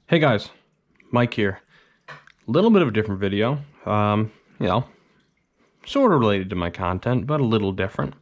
Hey guys, Mike here. A little bit of a different video. You know, sort of related to my content, but a little different.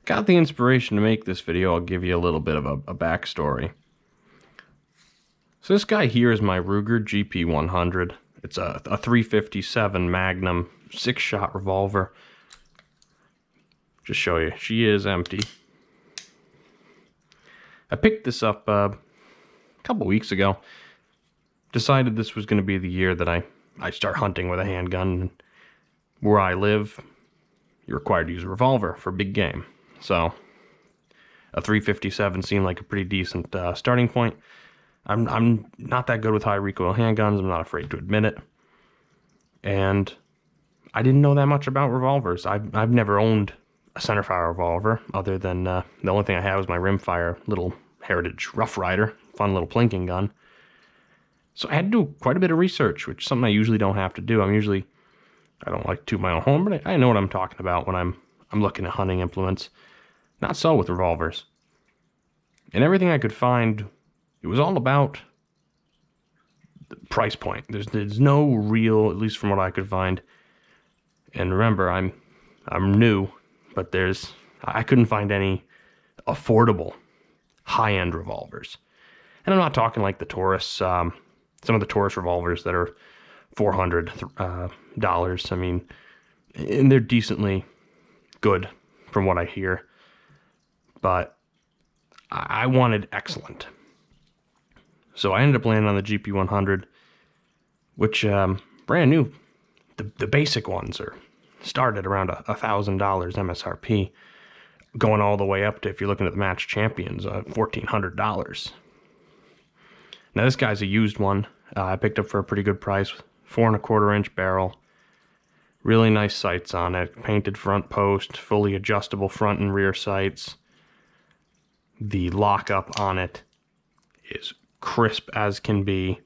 Got the inspiration to make this video. I'll give you a little bit of a backstory. So this guy here is my Ruger GP100. It's a 357 Magnum 6-shot revolver. Just show you, she is empty. I picked this up a couple weeks ago. Decided this was going to be the year that I start hunting with a handgun. Where I live, you're required to use a revolver for big game. So a 357 seemed like a pretty decent starting point. I'm not that good with high recoil handguns. I'm not afraid to admit it. And I didn't know that much about revolvers. I've never owned a centerfire revolver other than the only thing I had was my rimfire little Heritage Rough Rider, fun little plinking gun. So I had to do quite a bit of research, which is something I usually don't have to do. I don't like to toot my own horn, but I know what I'm talking about when I'm looking at hunting implements. Not so with revolvers. And everything I could find, it was all about the price point. There's no real, at least from what I could find. And remember, I'm new, but I couldn't find any affordable high-end revolvers. And I'm not talking like the Taurus, some of the Taurus revolvers that are $400. I mean, and they're decently good from what I hear. But I wanted excellent. So I ended up landing on the GP100, which brand new. The basic ones are started around $1,000 MSRP, going all the way up to, if you're looking at the match champions, $1,400. Now this guy's a used one. I picked up for a pretty good price. 4¼ inch barrel. Really nice sights on it. Painted front post, fully adjustable front and rear sights. The lockup on it is crisp as can be.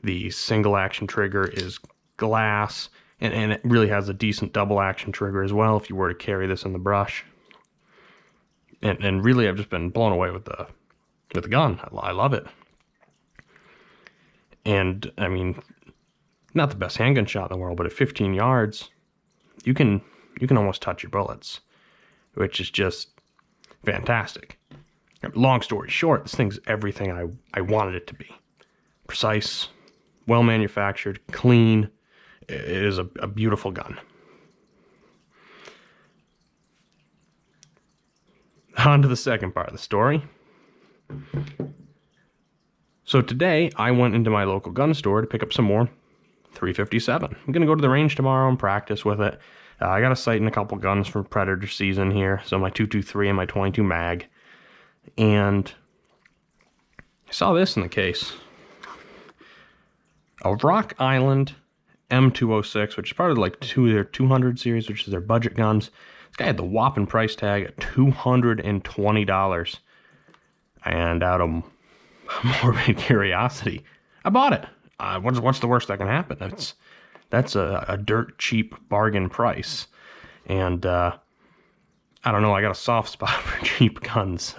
The single action trigger is glass, and it really has a decent double action trigger as well if you were to carry this in the brush. And really, I've just been blown away with the gun. I love it. And I mean, not the best handgun shot in the world, but at 15 yards, you can almost touch your bullets, which is just fantastic. Long story short, this thing's everything I wanted it to be. Precise, well manufactured, clean. It is a beautiful gun. On to the second part of the story. So today, I went into my local gun store to pick up some more 357. I'm going to go to the range tomorrow and practice with it. I got a sight in a couple guns from Predator season here. So my 223 and my 22 mag. And I saw this in the case. A Rock Island M206, which is part of like their 200 series, which is their budget guns. This guy had the whopping price tag at $220. And out of morbid curiosity, I bought it. What's the worst that can happen? That's a dirt cheap bargain price. And I don't know, I got a soft spot for cheap guns.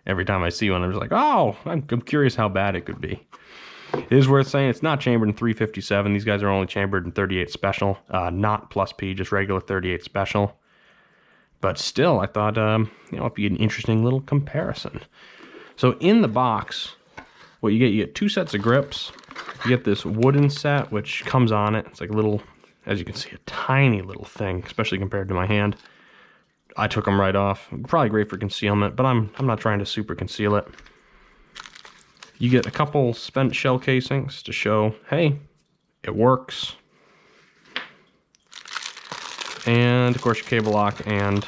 Every time I see one, I'm just like, oh, I'm curious how bad it could be. It is worth saying it's not chambered in 357. These guys are only chambered in 38 special, not plus P, just regular 38 special. But still, I thought, it'd be an interesting little comparison. So in the box, what you get 2 sets of grips. You get this wooden set, which comes on it. It's like a little, as you can see, a tiny little thing, especially compared to my hand. I took them right off. Probably great for concealment, but I'm not trying to super conceal it. You get a couple spent shell casings to show, hey, it works. And of course your cable lock and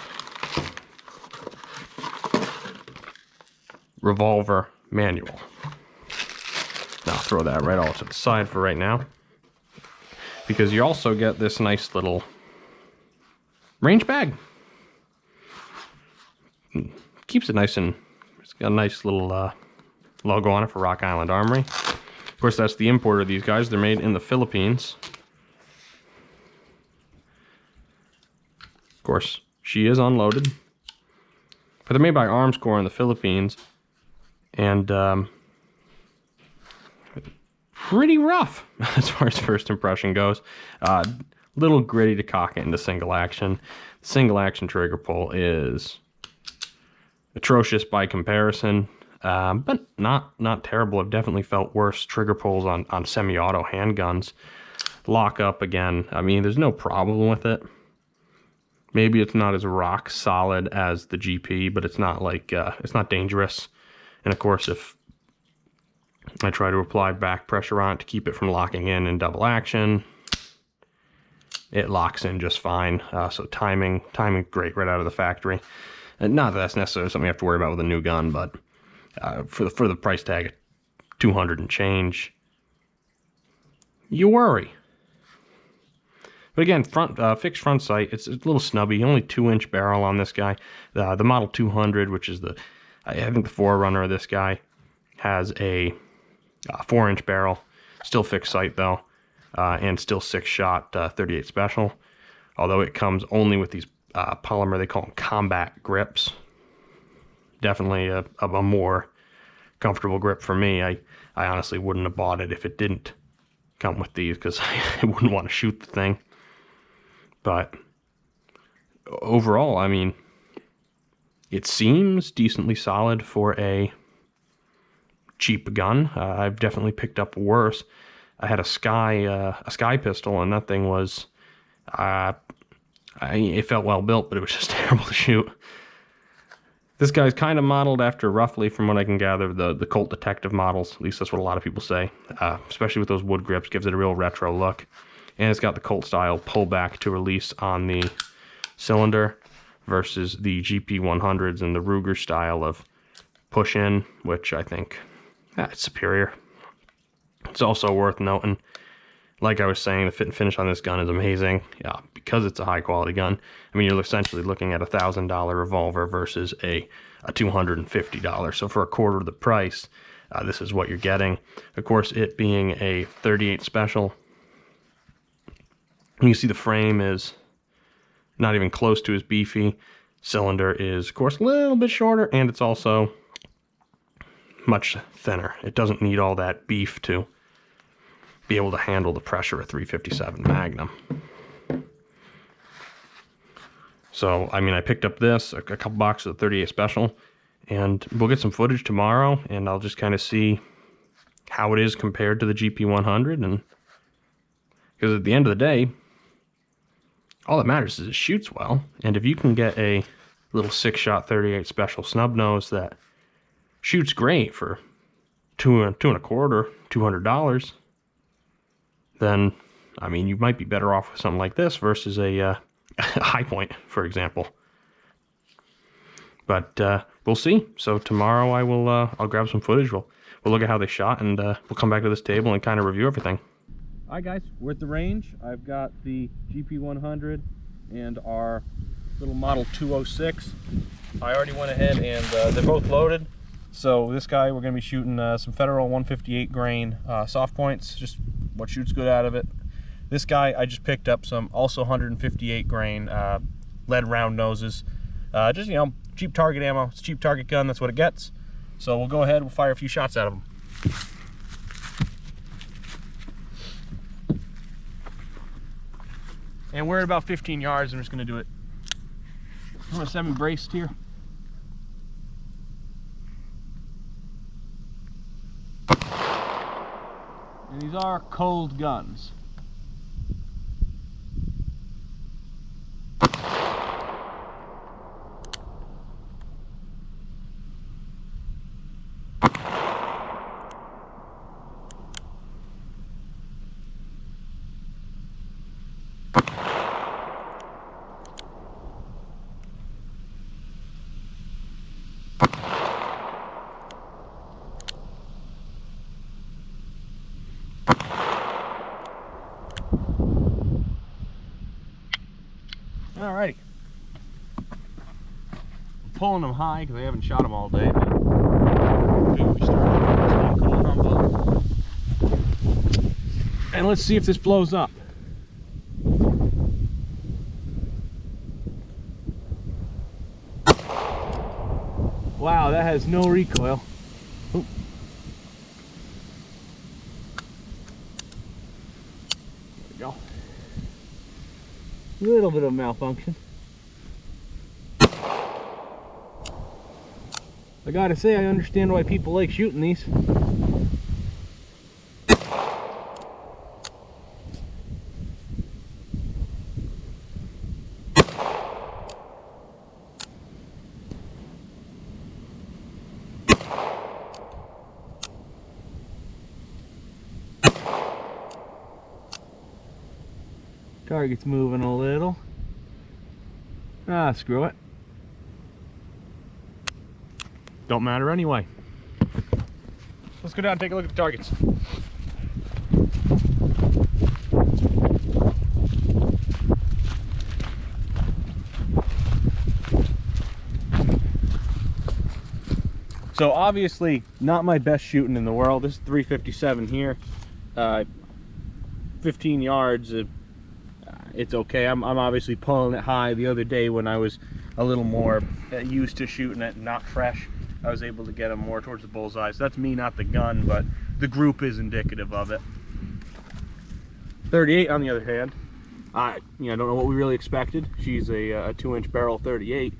revolver manual. Now I'll throw that right off to the side for right now, because you also get this nice little range bag. Keeps it nice, and it's got a nice little logo on it for Rock Island Armory. Of course, that's the importer of these guys. They're made in the Philippines. Of course, she is unloaded. But they're made by Armscor in the Philippines. And pretty rough as far as first impression goes. Little gritty to cock it into single action. Single action trigger pull is atrocious by comparison, but not terrible. I've definitely felt worse trigger pulls on semi-auto handguns. Lock up again, I mean, there's no problem with it. Maybe it's not as rock solid as the GP, but it's not like it's not dangerous. And of course, if I try to apply back pressure on it to keep it from locking in double action, it locks in just fine. So timing great right out of the factory. And not that that's necessarily something you have to worry about with a new gun, but for the price tag, 200 and change, you worry. But again, fixed front sight, it's a little snubby. Only 2-inch barrel on this guy. The Model 200, which is I think the forerunner of this guy, has a 4-inch barrel. Still fixed sight though, and still 6-shot 38 special. Although it comes only with these polymer, they call them combat grips. Definitely a more comfortable grip for me. I honestly wouldn't have bought it if it didn't come with these, because I wouldn't want to shoot the thing. But overall, I mean, it seems decently solid for a cheap gun. I've definitely picked up worse. I had a Sky pistol, and that thing was, it felt well built, but it was just terrible to shoot. This guy's kind of modeled after, roughly, from what I can gather, the Colt Detective models. At least that's what a lot of people say. Especially with those wood grips, gives it a real retro look. And it's got the Colt style pullback to release on the cylinder versus the GP100s and the Ruger style of push in, which I think it's superior. It's also worth noting, like I was saying, the fit and finish on this gun is amazing. Yeah, because it's a high quality gun. I mean, you're essentially looking at a $1,000 revolver versus a $250. So for a quarter of the price, this is what you're getting. Of course, it being a 38 special, you see the frame is not even close to as beefy. Cylinder is, of course, a little bit shorter, and it's also much thinner. It doesn't need all that beef to be able to handle the pressure of 357 Magnum. So, I mean, I picked up this, a couple boxes of 38 Special, and we'll get some footage tomorrow, and I'll just kind of see how it is compared to the GP100, and because at the end of the day, all that matters is it shoots well, and if you can get a little 6-shot 38 Special snub nose that shoots great for $225, then, I mean, you might be better off with something like this versus a High Point, for example. But we'll see. So tomorrow I'll grab some footage. We'll look at how they shot, and we'll come back to this table and kind of review everything. All right, guys, we're at the range. I've got the GP100 and our little Model 206. I already went ahead and they're both loaded. So this guy, we're going to be shooting some Federal 158 grain soft points, just what shoots good out of it. This guy, I just picked up some also 158 grain lead round noses. Just, you know, cheap target ammo. It's a cheap target gun, that's what it gets. So we'll go ahead, we'll fire a few shots out of them. And we're at about 15 yards. I'm just going to do it. I'm going to semi-braced here. And these are cold guns. Alrighty. I'm pulling them high because I haven't shot them all day, but we started cold on both. And let's see if this blows up. Wow, that has no recoil. Oop. A little bit of malfunction. I gotta say, I understand why people like shooting these. Target's moving a little. Ah, screw it. Don't matter anyway. Let's go down and take a look at the targets. So obviously not my best shooting in the world. This is 357 here. 15 yards. It's okay. I'm obviously pulling it high. The other day when I was a little more used to shooting it, not fresh, I was able to get them more towards the bullseye. So that's me, not the gun, but the group is indicative of it. 38 on the other hand, I don't know what we really expected. She's a 2-inch barrel 38,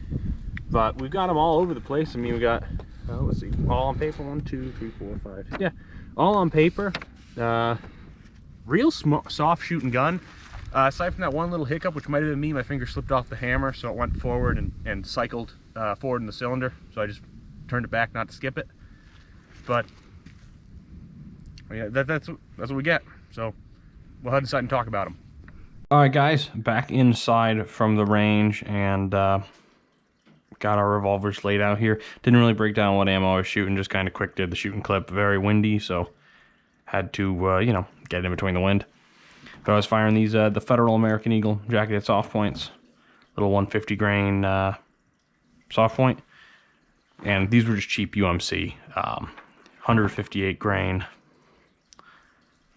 but we've got them all over the place. I mean, we got, let's see, all on paper, 1, 2, 3, 4, 5. Yeah, all on paper. Real soft shooting gun. Aside from that one little hiccup, which might have been me, my finger slipped off the hammer, so it went forward and cycled forward in the cylinder. So I just turned it back not to skip it. But yeah, that's what we get. So we'll head inside and talk about them. All right, guys, back inside from the range, and got our revolvers laid out here. Didn't really break down what ammo I was shooting, just kind of quick did the shooting clip. Very windy, so had to get in between the wind. But I was firing these the Federal American Eagle jacketed soft points, little 150 grain soft point, and these were just cheap UMC, 158 grain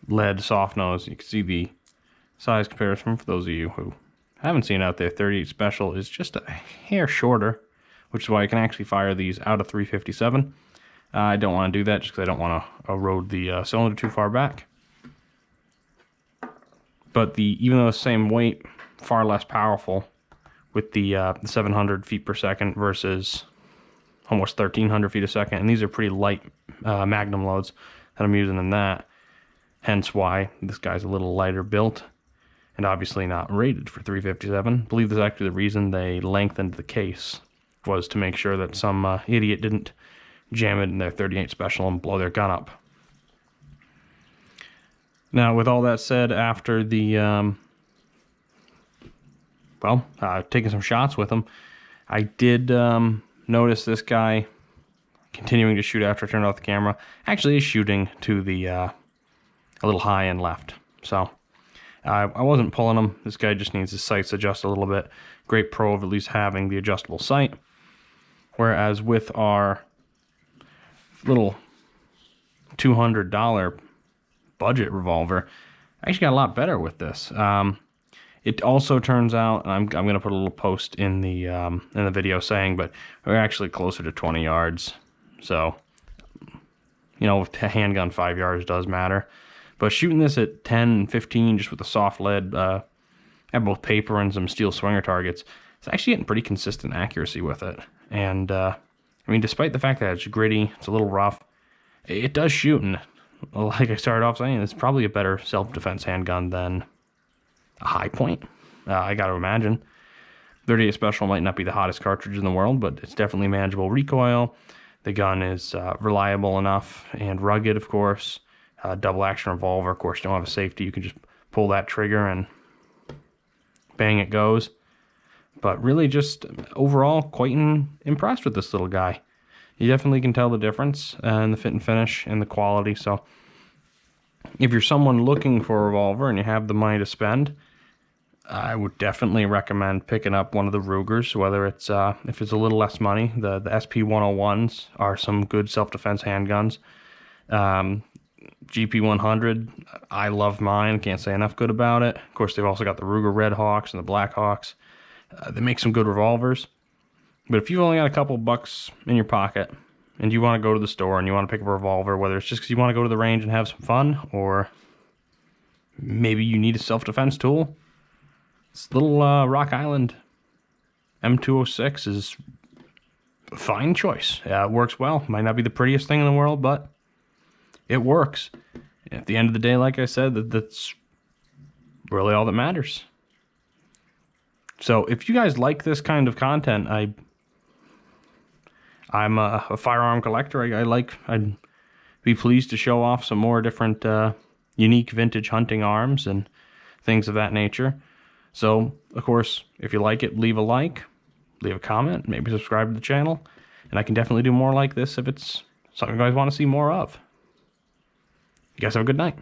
lead soft nose. You can see the size comparison for those of you who haven't seen it out there. 38 Special is just a hair shorter, which is why I can actually fire these out of 357. I don't want to do that just because I don't want to erode the cylinder too far back. But even though the same weight, far less powerful with the 700 feet per second versus almost 1300 feet a second. And these are pretty light Magnum loads that I'm using in that. Hence why this guy's a little lighter built and obviously not rated for 357. I believe that's actually the reason they lengthened the case, was to make sure that some idiot didn't jam it in their 38 Special and blow their gun up. Now, with all that said, after the, taking some shots with him, I did notice this guy continuing to shoot after I turned off the camera. Actually, is shooting to the, a little high and left. So, I wasn't pulling him. This guy just needs his sights adjusted a little bit. Great pro of at least having the adjustable sight. Whereas with our little $200 budget revolver, I actually got a lot better with this. It also turns out, and I'm going to put a little post in the video saying, but we're actually closer to 20 yards. So, with a handgun, 5 yards does matter. But shooting this at 10 and 15, just with a soft lead, I have both paper and some steel swinger targets. It's actually getting pretty consistent accuracy with it. And, despite the fact that it's gritty, it's a little rough, it does shoot. And like I started off saying, it's probably a better self-defense handgun than a high point, I got to imagine. 38 Special might not be the hottest cartridge in the world, but it's definitely manageable recoil. The gun is reliable enough and rugged, of course. Double action revolver, of course, you don't have a safety. You can just pull that trigger and bang, it goes. But really just overall quite impressed with this little guy. You definitely can tell the difference in the fit and finish and the quality. So if you're someone looking for a revolver and you have the money to spend, I would definitely recommend picking up one of the Rugers, whether it's if it's a little less money. The SP101s are some good self-defense handguns. GP100, I love mine, can't say enough good about it. Of course, they've also got the Ruger Red Hawks and the Black Hawks. They make some good revolvers. But if you've only got a couple bucks in your pocket and you want to go to the store and you want to pick up a revolver, whether it's just because you want to go to the range and have some fun, or maybe you need a self-defense tool, This little Rock Island M206 is a fine choice. Yeah, it works well. Might not be the prettiest thing in the world, but it works. At the end of the day, like I said, that's really all that matters. So if you guys like this kind of content, I'm a firearm collector. I'd be pleased to show off some more different unique vintage hunting arms and things of that nature. So, of course, if you like it, leave a like, leave a comment, maybe subscribe to the channel, and I can definitely do more like this if it's something you guys want to see more of. You guys have a good night.